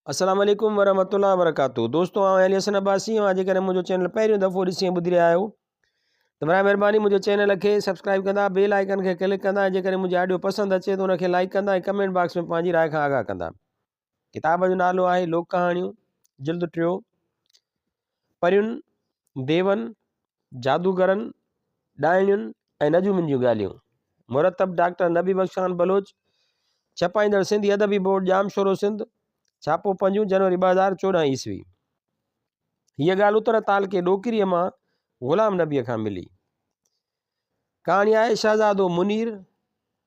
अस्सलाम वालेकुम वरहमतुल्लाहि वबरकातुहू। दोस्तों आउं अली हसन अब्बासी हूं। अॼु करे मुंहिंजो चैनल पहिरियों दफ़ो ॾिसी ऐं ॿुधी रहिया आहियो त बराए महिरबानी मुंहिंजो चैनल खे सब्सक्राइब कंदा, बेल आइकन खे क्लिक कंदा, जेकॾहिं मुंहिंजी ऑडियो पसंदि अचे त उनखे लाइक कंदा ऐं कमेंट बॉक्स में पंहिंजी राय खां आगाह कंदा। किताब जो नालो आहे लोक कहाणियूं, जिल्द टियों। परियुनि, देवनि, जादूगरनि, डायणियुनि ऐं नजूमियुनि जूं ॻाल्हियूं। मुरतब डॉक्टर नबी बख्श खान बलोच, छपाईंदड़ सिंधी अदबी बोर्ड जाम शोरो सिंध, छापो 5 जनवरी 2014 ईस्वी। हीअ ॻाल्हि उत्तर ताल के ॾोकिरीअ मां ग़ुलाम नबीअ खां मिली। कहाणी आहे शहज़ादो मुनीर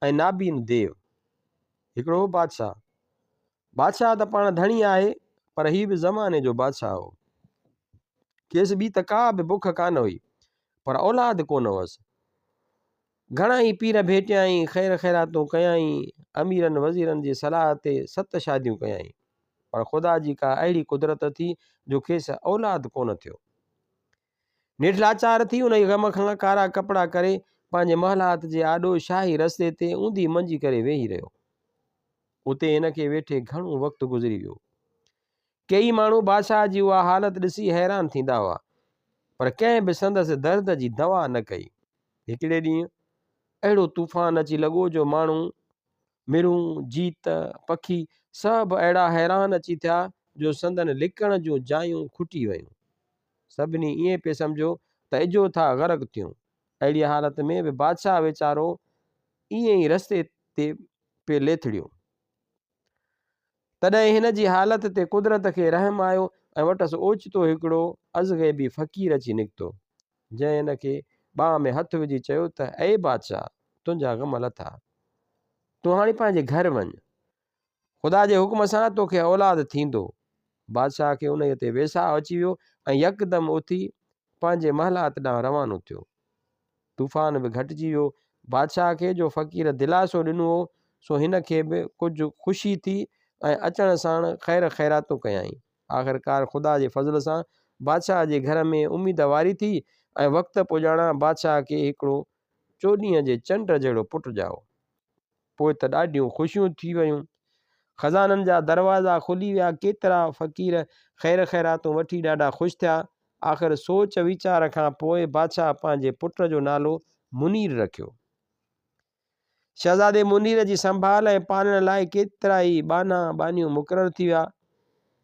ऐं नाबीन देव। हिकिड़ो बादशाह त पाण धणी आहे, पर हीउ बि ज़माने जो बादशाह हो। खेसि ॿी त का बि बुख कान हुई, पर औलाद कोन हुअसि। घणा ई पीर भेटियाई, ख़ैर ख़ैरातूं कयाई, अमीरनि वज़ीरनि जी सलाह ते 7 शादियूं कयाई, पर ख़ुदा जी का अहिड़ी कुदरत थी जो खेसि औलाद कोन थियो। नेठि लाचार थी उन गम खां कारा कपिड़ा करे पंहिंजे महलात जे आॾो शाही रस्ते ते ऊंधी मंझी करे वेही रहियो। उते हिनखे वेठे घणो वक़्तु गुज़री वियो। कई माण्हू बादशाह जी उहा हालत ॾिसी हैरान थींदा हुआ, पर कंहिं बि संदसि दर्द जी दवा न कई। हिकिड़े ॾींहुं अहिड़ो तूफ़ान अची लॻो जो माण्हू, मिरूं, जीत, पखी सभु अहिड़ा हैरान अची थिया जो संदन लिकण जूं जायूं खुटी वियूं। सभिनी ईअं पिए सम्झो त इजो था ग़रक़ थियूं। अहिड़ी हालत में बि बादशाह वीचारो ईअं ई रस्ते ते पे लेथड़ियो। तॾहिं हिन जी हालत ते कुदरत खे रहम आयो ऐं वटसि ओचितो हिकिड़ो अज़गैबी फ़क़ीर अची निकितो, जंहिं हिन खे ॿाह में हथु विझी चयो त ऐ बादशाह, तुंहिंजा ग़म लथा, तूं हाणे पंहिंजे घर वञ, ख़ुदा जे हुक्म सां तोखे औलाद थींदो। बादशाह खे उन ते वेसाह अची वियो ऐं यकदमि उथी पंहिंजे महलात ॾांहुं रवानो थियो। तूफ़ान बि घटिजी वियो। बादशाह खे जो फ़क़ीर दिलासो ॾिनो हो, सो हिन खे बि कुझु ख़ुशी थी ऐं अचण साण ख़ैर ख़ैरातूं कयाई। आख़िरकार ख़ुदा जे फज़ल सां बादशाह जे घर में उमीद वारी थी ऐं वक़्तु पुॼाणा बादशाह खे हिकिड़ो 14 जे चंड जहिड़ो पुटु ॼाओ। पोइ त ॾाढियूं ख़ुशियूं थी वियूं। ख़ज़ाननि जा दरवाज़ा खुली विया। केतिरा फ़क़ीर ख़ैर ख़ैरातूं वठी ॾाढा ख़ुशि थिया। आख़िर सोच वीचार खां पोइ बादशाह पंहिंजे पुट जो नालो मुनीर रखियो। शहज़ादे मुनीर जी संभाल ऐं पालण लाइ केतिरा ई बाना बानियूं मुक़ररु थी विया।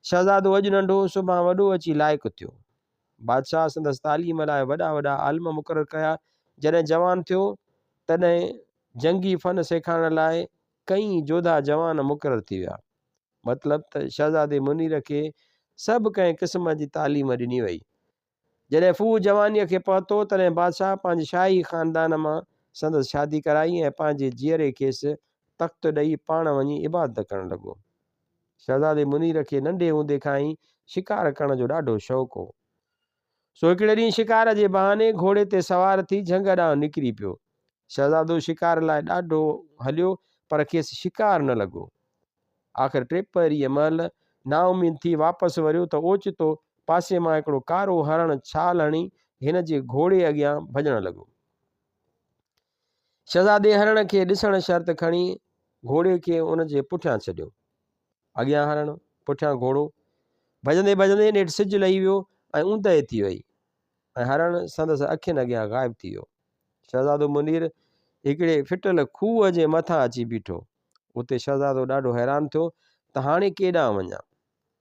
शहज़ादो अॼु नंढो सुभाणे वॾो अची लाइक़ु थियो। बादशाह संदसि तालीम लाइ वॾा वॾा आलिम मुक़ररु कया। जॾहिं जवान थियो तॾहिं जंगी फ़न सेखारण लाइ कई जोधा जवान मुक़ररु थी विया। मतिलबु त शहज़ादे मुनीर खे सभु कंहिं क़िस्म जी तालीम ॾिनी वई। जॾहिं फू जवानीअ खे पहुतो तॾहिं बादशाह पंहिंजे शाही ख़ानदान मां संदसि शादी कराई ऐं पंहिंजे जीअरे खेसि तख़्त ॾेई पाण वञी इबादत करणु लॻो। शहज़ादे मुनीर खे नंढे हूंदे खां ई शिकार करण जो ॾाढो शौक़ु हो। सो हिकिड़े ॾींहुं शिकार जे बहाने घोड़े ते सवार थी झंग ॾांहुं निकिरी पियो। शहज़ादो शिकार लाइ ॾाढो हलियो, पर खेसि शिकार न लॻो। आख़िर 43 महिल नाउमीद थी वापसि वरियो त ओचितो पासे मां हिकिड़ो कारो हरण छाल हणी हिन जे घोड़े अॻियां भॼणु लॻो। शहज़ादे हरण खे ॾिसण शर्त खणी घोड़े खे उन जे पुठियां छॾियो। अॻियां हरण, पुठियां घोड़ो। भॼंदे भॼंदे नेठि सिजु लही वियो ऐं ऊंदहि थी वई ऐं हरण संदसि अखियुनि अॻियां ग़ाइबु थी वियो। शहज़ादो मुनीर हिकिड़े फिटल खूह जे मथां अची बीठो। उते शहज़ादो ॾाढो हैरान थियो त हाणे केॾांहुं वञा।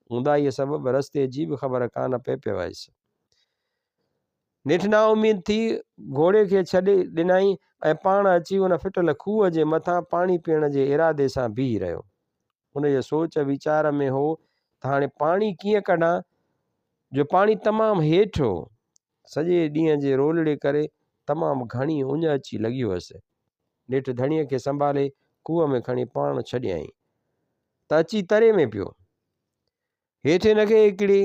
ऊंदाहीअ सबबि रस्ते जी बि ख़बर कान पए पियसि। नेठि ना उमीद थी घोड़े खे छॾे ॾिनई ऐं पाण अची उन फिटल खूह जे मथां पाणी पीअण जे इरादे सां बीह रहियो। उन जे सोच वीचार में हो त हाणे पाणी कीअं कढां, जो पाणी तमामु हेठि हो। सॼे ॾींहं जे रोलड़े करे तमामु घणी उञ अची लॻी हुअसि। नेठि धणीअ खे संभाले खूह में खणी पाण छॾियईं त अची तरे में पियो। हेठि हिनखे हिकिड़ी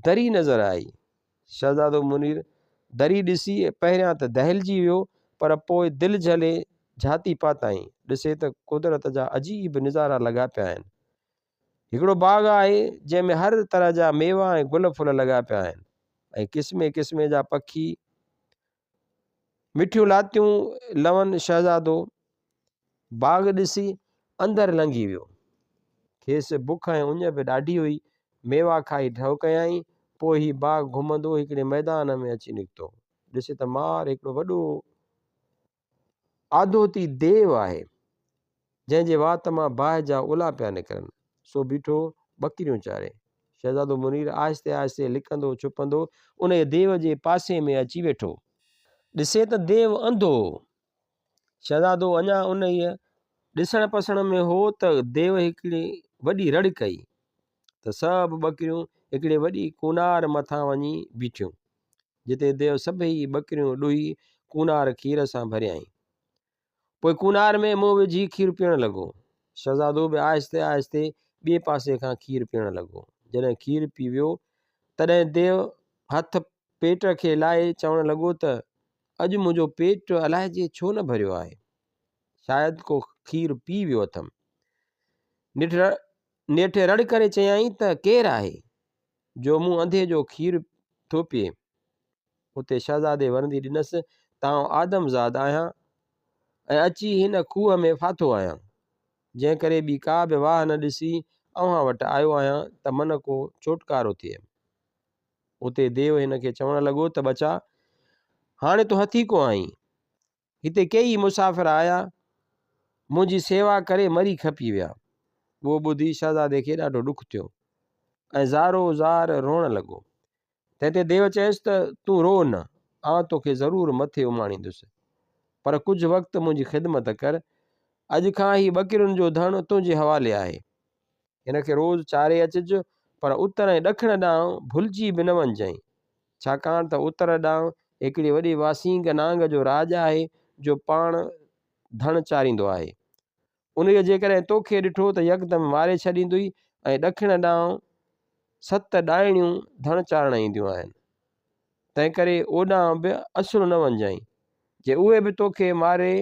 दरी नज़र आई। शहज़ादो मुनीर दरी ॾिसी पहिरियां त दहिलजी वियो, पर पोइ दिलि झले झाती पाताईं। ॾिसे त कुदरत जा अजीब नज़ारा लॻा पिया आहिनि। हिकिड़ो बाग़ आहे जंहिंमें हर तरह जा मेवा ऐं गुल फुल लॻा पिया आहिनि ऐं क़िस्मे क़िस्मे जा पखी मिठियूं लातियूं लवनि। शहज़ादो बाग़ ॾिसी अंदरि लंघी वियो खेसि बुख ऐं उञ बि ॾाढी हुई। मेवा खाई ढव कयाई, पोइ ही बाग घुमंदो हिकिड़े मैदान में अची निकितो। ॾिसे त मार हिकिड़ो वॾो आदोती देव आहे, जंहिंजे वात मां बाहि जा उला पिया निकिरनि। सो बीठो ॿकरियूं चारे। शहज़ादो मुनीर आहिस्ते आहिस्ते लिकंदो छुपंदो उन देव जे पासे में अची वेठो। ॾिसे त देव अंधो हो। शहज़ादो अञा उन ॾिसण पसण में हो त देव हिकिड़ी वॾी रड़ कई त सभु ॿकरियूं हिकिड़े वॾी कूनार मथां वञी बीठियूं, जिते देव सभई ॿकरियूं ॾुही कूनार खीर सां भरियाई। पोइ कूनार में मुंहुं विझी खीर पीअण लॻो। शहज़ादो बि आहिस्ते आहिस्ते ॿिए पासे खां खीर पीअण लॻो। जॾहिं खीर पी वियो तॾहिं देव हथ पेट खे लाहे चवण लॻो त अॼु मुंहिंजो पेट अलाए जे छो न भरियो आहे, शायदि को खीर पी वियो अथमि। नेठि रड़ करे चयाई त केरु आहे जो मूं अंधे जो खीर थो पीए। उते शहज़ादे वरंदी ॾिनसि, तां आदमज़ाद आहियां ऐं अची हिन खूह में फाथो आहियां, जंहिं करे ॿी का बि वाह न ॾिसी अव्हां वटि आयो आहियां त मन को चोटकारो थिए। उते देव हिन खे चवण लॻो त बचा, हाणे तूं हथी को आहीं। हिते कई मुसाफ़िर आया, मुंहिंजी सेवा करे मरी खपी विया। उहो ॿुधी शहज़ादे खे ॾाढो ॾुख थियो ऐं ज़ारो ज़ार रोअण लॻो। तंहिं ते देव चयसि त तूं रो न, आउं तोखे ज़रूरु मथे उमाणींदुसि, पर कुझु वक़्तु मुंहिंजी ख़िदमत कर। अॼु खां ही ॿकरियुनि जो धण तुंहिंजे हवाले आहे। हिन खे रोज़ु चारे अचिजो, पर उतर ऐं ॾखिण ॾांहुं भुलिजी बि न वञिजांइ, छाकाणि त उतर ॾांहुं हिकिड़ी वॾी वासींग नांग जो राज आहे जो पाण धण चारींदो आहे। उन जेकॾहिं तोखे ॾिठो त यकदमि मारे छॾींदुई ऐं ॾखिण ॾांहुं 7 ॾाइणियूं धण चारण ईंदियूं आहिनि। तंहिं करे ओॾांहुं बि असुर न वञिजांइ, जे उहे बि तोखे मारे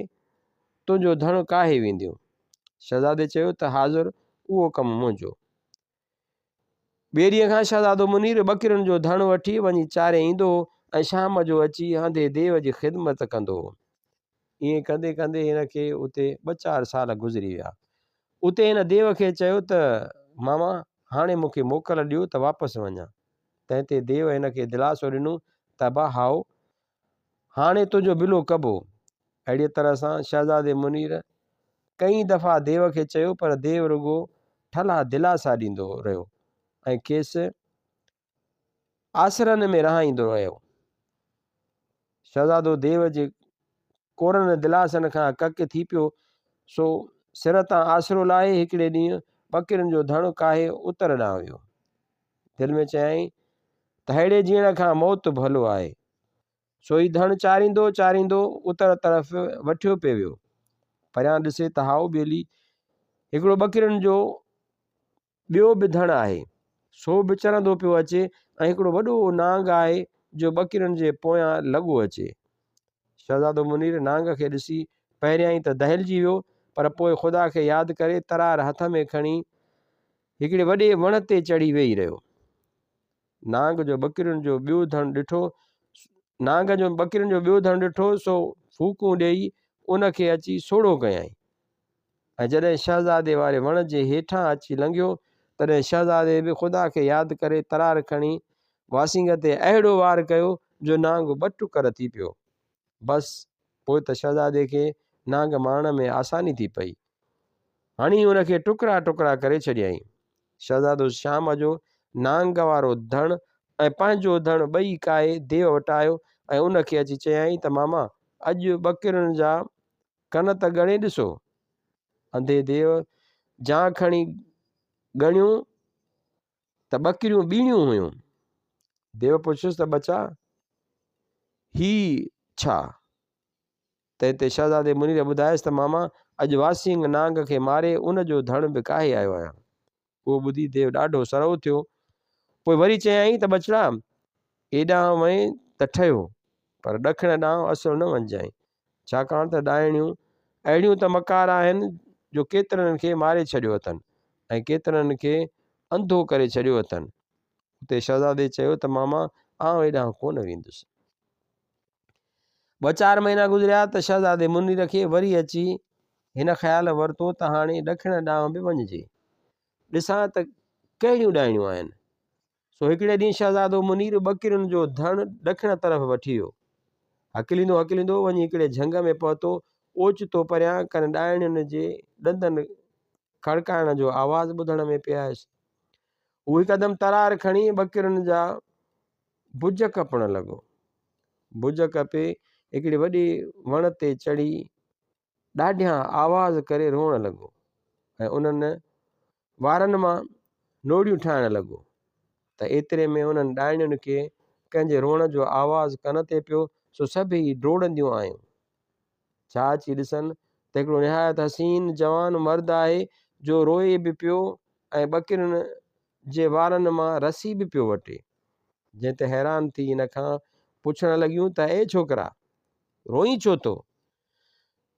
तुंहिंजो धण काहे वेंदियूं। शहज़ादे चयो त हाज़ुर, उहो कमु मुंहिंजो। ॿिए ॾींहं खां शहज़ादो मुनीर ॿकरियुनि जो धण वठी वञी चारे ईंदो ऐं शाम जो अची हंधे देव जी ख़िदमत कंदो हो। ईअं कंदे कंदे हिन खे उते 2-4 साल गुज़री विया। उते हिन देव खे चयो त मामा, हाणे मूंखे मोकल ॾियो त वापसि वञा। तंहिं ते देव हिन खे दिलासो ॾिनो त भाउ, हाणे तुंहिंजो बिलो कबो। अहिड़ीअ तरह सां शहज़ादे मुनीर कई दफ़ा देव खे चयो, पर देव रुगो ठला दिलासा ॾींदो रहियो ऐं खेसि आसरनि में रहाईंदो रहियो। शहज़ादो देव जे कोरनि दिलासनि खां कक थी पियो, सो सिर तां आसरो लाहे हिकिड़े ॾींहुं ॿकरियुनि जो धण काहे उतर ॾांहुं वियो। दिलि में चयाईं त अहिड़े जीअण खां मौत भलो आहे। सो ही धण चारींदो चारींदो उतर तरफ़ वठियो पियो वियो। परियां ॾिसे त हाउ ॿेली हिकिड़ो ॿकरियुनि जो ॿियो बि धण आहे, सो बि चरंदो पियो अचे ऐं हिकिड़ो वॾो नांग आहे जो ॿकरियुनि जे पोयां लॻो अचे। शहज़ादो मुनीर नांग खे ॾिसी पहिरियां ई त दहिलजी वियो, पर पोइ ख़ुदा खे यादि करे तरार हथ में खणी हिकिड़े वॾे वण ते चढ़ी वेही रहियो। नांग जो ॿकरियुनि जो ॿियो धण ॾिठो, सो फूकूं ॾेई उन खे अची सोढ़ो कयई ऐं जॾहिं शहज़ादे वारे वण जे हेठां अची लंघियो, तॾहिं शहज़ादे बि ख़ुदा खे यादि करे तरार खणी वासिंग ते अहिड़ो वार कयो जो नांग ॿ टुकर थी पियो। बसि पोइ त शहज़ादे खे नांग मारण में आसानी थी पई। हणी उन खे टुकड़ा टुकड़ा करे छॾियईं। शहज़ादो शाम जो नांग वारो धण ऐं पंहिंजो धण ॿई काए देव वटि आयो ऐं उन खे अची चयाईं त मामा, अॼु ॿकरियुनि जा कन त ॻणे ॾिसो। अंधे देव जां खणी ॻणियूं त ॿकरियूं ॿीणियूं हुयूं। देव पुछियुसि त बचा, ही छा? तंहिं ते शहज़ादे मुनीर ॿुधायसि त मामा, अॼु वासिंग नांग खे मारे उन जो धण बि काहे आयो आहियां। उहो ॿुधी देव ॾाढो सरो थियो। पोइ वरी चयाईं त बचड़ा, एॾां वञ त ठहियो, पर ॾखिण ॾांहुं असुर न वञिजांइ, छाकाणि त ॾाइणियूं अहिड़ियूं त मकार आहिनि जो केतिरनि खे मारे छॾियो अथनि ऐं केतिरनि खे अंधो करे छॾियो अथनि। उते शहज़ादे चयो त मामा, आउं एॾां कोन वेंदुसि। 2-4 महीना गुज़रिया त शहज़ादे मुनीर खे वरी अची हिन ख़्याल वरितो त हाणे ॾखिण ॾांहुं बि वञिजे। ॾिसां त कहिड़ियूं ॾाइणियूं आहिनि। सो हिकिड़े ॾींहुं शहज़ादो मुनीर ॿकिरियुनि जो धण ॾखिण तरफ़ वठी वियो। हकिलींदो हकिलींदो वञी हिकिड़े झंग में पहुतो। ओचितो परियां कनि ॾाइणियुनि जे ॾंदनि खड़काइण जो आवाज़ु ॿुधण में पियसि। हू हिकदमि तरार खणी ॿकिरियुनि जा भुज कपण लॻो। भुज कपे हिकिड़ी वॾी वण ते चढ़ी ॾाढियां आवाज़ करे रोअण लॻो ऐं उन्हनि वारनि मां नोड़ियूं ठाहिण लॻो त एतिरे में उन्हनि ॾाइणियुनि खे कंहिंजे रोअण जो आवाज़ु कन ते पियो। सो सभई डोड़ंदियूं आयूं छा अची ॾिसनि त हिकिड़ो निहायत हसीन जवान मर्द आहे जो रोए बि पियो ऐं ॿकिरियुनि जे वारनि मां रसी बि पियो वठे। जंहिं ते हैरान थी हिन खां पुछण लॻियूं त ए छोकिरा रोई छो थो?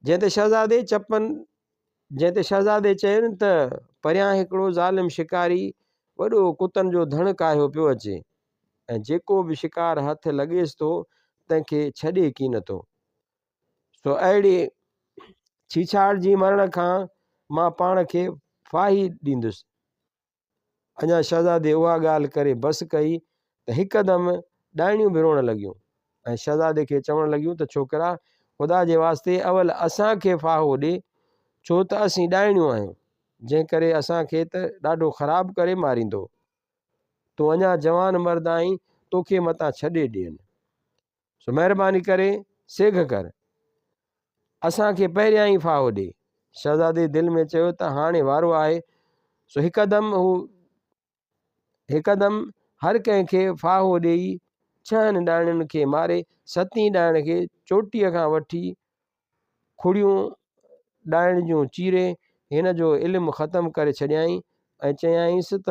जंहिं ते शहज़ादे चयुनि त परियां हिकिड़ो ज़ालिम शिकारी वॾो कुतनि जो धण काहियो पियो अचे ऐं जेको बि शिकार हथ लॻेसि थो तंहिंखे छॾे की नथो। सो अहिड़ी छीछाड़ जी मरण खां मां पाण खे फाही ॾींदुसि। अञा शहज़ादे उहा ॻाल्हि करे बसि कई त हिकदमि ॾाइणियूं बि रोअण लॻियूं ऐं शहज़ादे खे चवण लॻियूं त छोकिरा ख़ुदा जे वास्ते अवल असांखे फाहो ॾे, छो त असीं ॾाइणियूं आहियूं, जंहिं करे असांखे त ॾाढो ख़राबु करे मारींदो। तूं अञा जवान मर्द आहीं, तोखे मतां छॾे ॾियनि। सो महिरबानी करे सेघ कर, असांखे पहिरियां ई फाहो ॾे। शहज़ादे दिलि में चयो त हाणे वारो आहे। सो हिकदमि हर कंहिंखे फाहो ॾेई 6 ॾाइणियुनि खे मारे 7हीं ॾाइण खे चोटीअ खां वठी खुड़ियूं ॾाइण जूं चीरे हिन जो इल्मु ख़तमु करे छॾियईं ऐं चयाईंसि त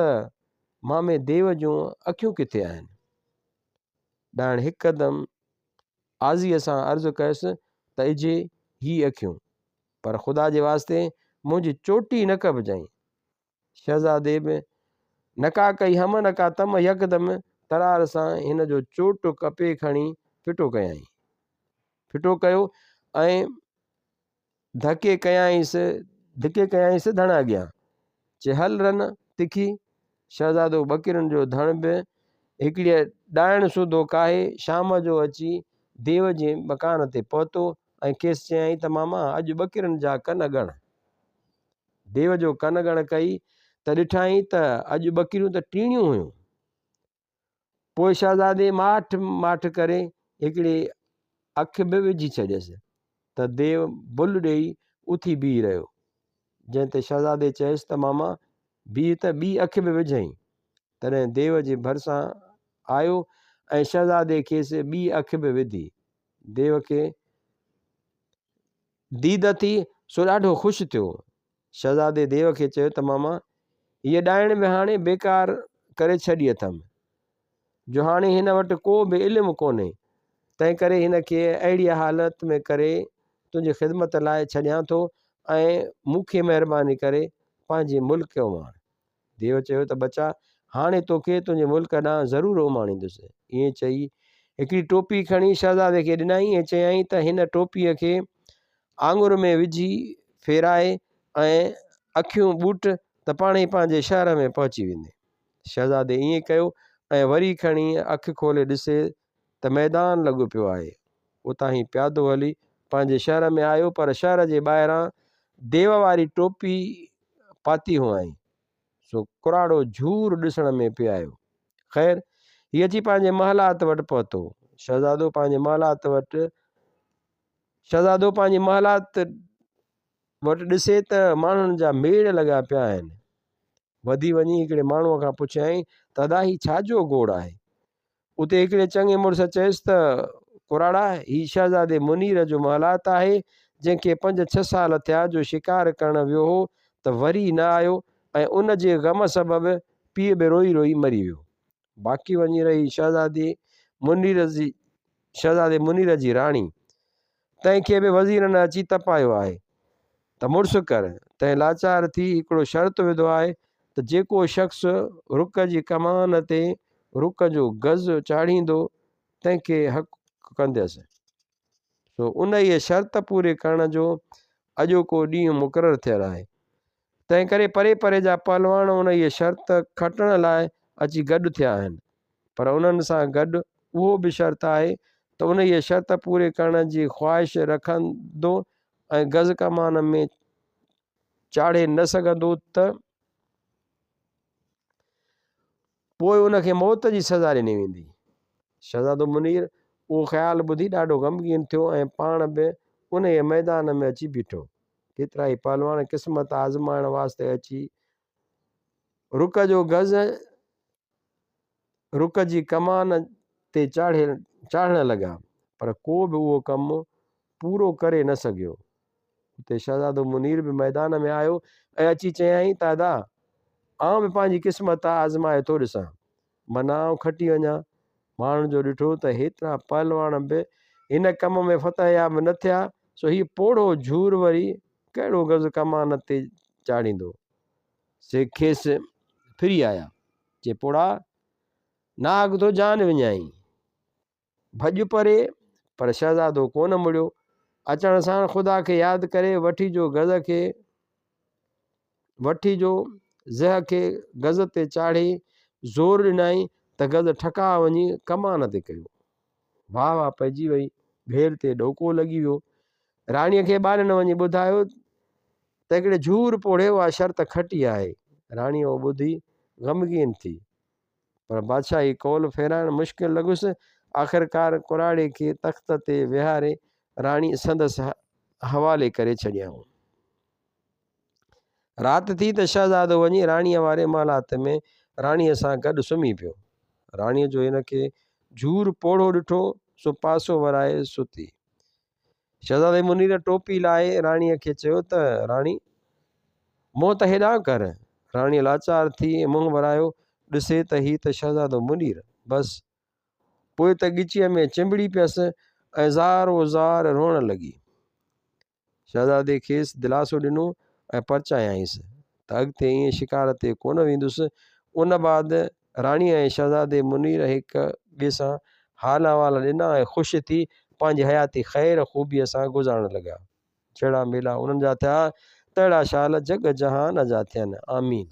मामे देव जूं अखियूं किथे आहिनि? ॾाइण हिकदमि आज़ीअ सां अर्ज़ु कयसि त इजे ही अखियूं, पर ख़ुदा जे वास्ते मुंहिंजी चोटी न कबिजांइ। शहज़ादे बि नका कई हम नका तम, यकदमि तरार सां हिन जो चोट कपे खणी फिटो कयो ऐं धिके कयाईंसि धण अॻियां। चे हल रन तिखी। शहज़ादो ॿकिरियुनि जो धण बि हिकिड़ी ॾाइण सूधो काहे शाम जो अची देव जे मकान ते पहुतो ऐं खेसि चयईं त मामा अॼु ॿकिरियुनि जा कन ॻण। देव जो कन ॻण कई त ॾिठाई त अॼु ॿकिरियूं त टीणियूं हुयूं। पोइ शहज़ादे माठ करे हिकिड़ी अखि बि विझी छॾियसि त देव भुल ॾेई उथी बीह रहियो। जंहिं ते शहज़ादे चयसि त मामा बीह त ॿी अखि बि विझई। तॾहिं देव जे भरिसां आयो ऐं शहज़ादे खेसि ॿी अखि बि विधी। देव खे दीद थी सो ॾाढो ख़ुशि थियो। शहज़ादे देव खे चयो त मामा हीअ ॾाइण बि हाणे बेकार करे छॾी अथमि, जो हाणे हिन वटि को बि इल्मु कोन्हे, तंहिं करे हिन खे अहिड़ी हालत में करे तुंहिंजी ख़िदमत लाइ छॾियां थो ऐं मूंखे महिरबानी करे पंहिंजे मुल्क उमाण। देव चयो त बचा हाणे तोखे तुंहिंजे मुल्क ॾांहुं ज़रूरु उमाणींदुसि। ईअं चई हिकिड़ी टोपी खणी शहज़ादे खे ॾिनई ऐं चयईं त हिन टोपीअ खे आङुर में विझी फेराए ऐं अखियूं ॿूट त पाण ई पंहिंजे शहर में पहुची वेंदे। शहज़ादे ईअं कयो ऐं वरी खणी अखि खोले ॾिसे त मैदान लॻो पियो आहे। उतां ई प्यादो हली पंहिंजे शहर में आयो, पर शहर जे ॿाहिरां देव वारी टोपी पाती हुअईं। सो कुराड़ो झूर ॾिसण में पियो आयो। ख़ैर हीअ अची पंहिंजे महलात वटि पहुतो। शहज़ादो पंहिंजे महलात वटि ॾिसे त माण्हुनि जा मेड़ लॻा पिया आहिनि। वधी वञी हिकिड़े माण्हूअ खां पुछियईं त अदा छाजो गोड़ आहे? उते हिकिड़े चङे मुड़ुस चयसि त कुराड़ा ही शहज़ादे मुनीर जो महलात आहे, जंहिंखे 5-6 साल थिया जो शिकार करण वियो हो त वरी न आयो ऐं उन जे ग़म सबबि पीउ बि रोई रोई मरी वियो। बाक़ी वञी रही शहज़ादे मुनीर जी राणी, तंहिंखे बि वज़ीरनि अची तपायो आहे त मुड़ुसु कर। तंहिं लाचार थी हिकिड़ो शर्त विधो आहे त जेको शख़्स रुक जी कमान ते रुक जो गज़ चाढ़ींदो तंहिंखे हक़ कंदसि। सो उन इहे शर्त पूरे करण जो अॼोको ॾींहुं मुक़ररु थियल आहे तंहिं करे परे परे जा पहलवान उन इहे शर्त खटण लाइ अची गॾु थिया आहिनि। पर उन्हनि सां गॾु उहो बि शर्त आहे त उन इहे शर्त पूरे करण जी ख़्वाहिश रखंदो ऐं गज़ कमान में चाढ़े न सघंदो त पोइ उनखे मौत जी सज़ा ॾिनी वेंदी। शहज़ादो मुनीर उहो ख़्यालु ॿुधी ॾाढो ग़मगीन थियो ऐं पाण बि उन मैदान में अची बीठो। केतिरा ई पहलवान क़िस्मत आज़माइण वास्ते अची रुक जी कमान ते चाढ़ण लॻा, पर को बि उहो कमु पूरो करे न सघियो। उते शहज़ादो मुनीर बि मैदान में आयो ऐं अची चयाईं, दादा आउं बि पंहिंजी क़िस्मत आज़माए थो ॾिसां, माना आउं खटी वञा। माण्हुनि जो ॾिठो त हेतिरा पहलवान बि हिन कम में फ़तहयाब न थिया, सो हीउ पोड़ो झूर वरी कहिड़ो गज़ कमान ते चाढ़ींदो। से खेसि फिरी आया, जे पोड़ा नाग तो जान विञाई, भॼ परे, पर शहज़ादो कोन मुड़ियो। अचण सां ख़ुदा खे यादि करे वठी जो ज़ह खे गज़ ते चाढ़े ज़ोर ॾिनई त गज़ ठका वञी कमान ते कयो। वाह वाह पइजी वई, भेर ते ॾोको लॻी वियो। राणीअ खे ॿारनि वञी ॿुधायो त हिकिड़े झूर पोड़े उहा शर्त खटी आहे। राणीअ उहो ॿुधी ग़मगीन थी, पर बादशाही कौल फेराइण मुश्किल लॻुसि। आख़िरकार कुराड़े खे तख़्त ते विहारे राणी संदसि हवाले करे छॾियऊं। राति थी त शहज़ादो वञी राणीअ वारे महलात में राणीअ सां गॾु सुम्ही पियो। राणीअ जो हिनखे झूर पोड़ो ॾिठो सो पासो वराए सुती। शहज़ादे मुनीर टोपी लाहे राणीअ खे चयो त राणी मुंहुं त हेॾां कर। राणीअ लाचार थी मुंहुं वरायो, ॾिसे त ही त शहज़ादो मुनीर। बसि पोइ त ॻिचीअ में चिंबड़ी पियसि ऐं ज़ारो ज़ार रोअण लॻी। शहज़ादे खेसि दिलासो ॾिनो ऐं परचायाईंसि त अॻिते ईअं शिकार ते कोन वेंदुसि। उन बाद राणीअ ऐं शहज़ादे मुनीर हिक ॿिए सां हाल अहवाल ॾिना ऐं ख़ुशि थी पंहिंजी हयाती ख़ैर ख़ूबीअ सां गुज़ारण लॻा। जहिड़ा मेला उन्हनि जा थिया तहिड़ा शाल जग जहान जा थियनि। आमीन।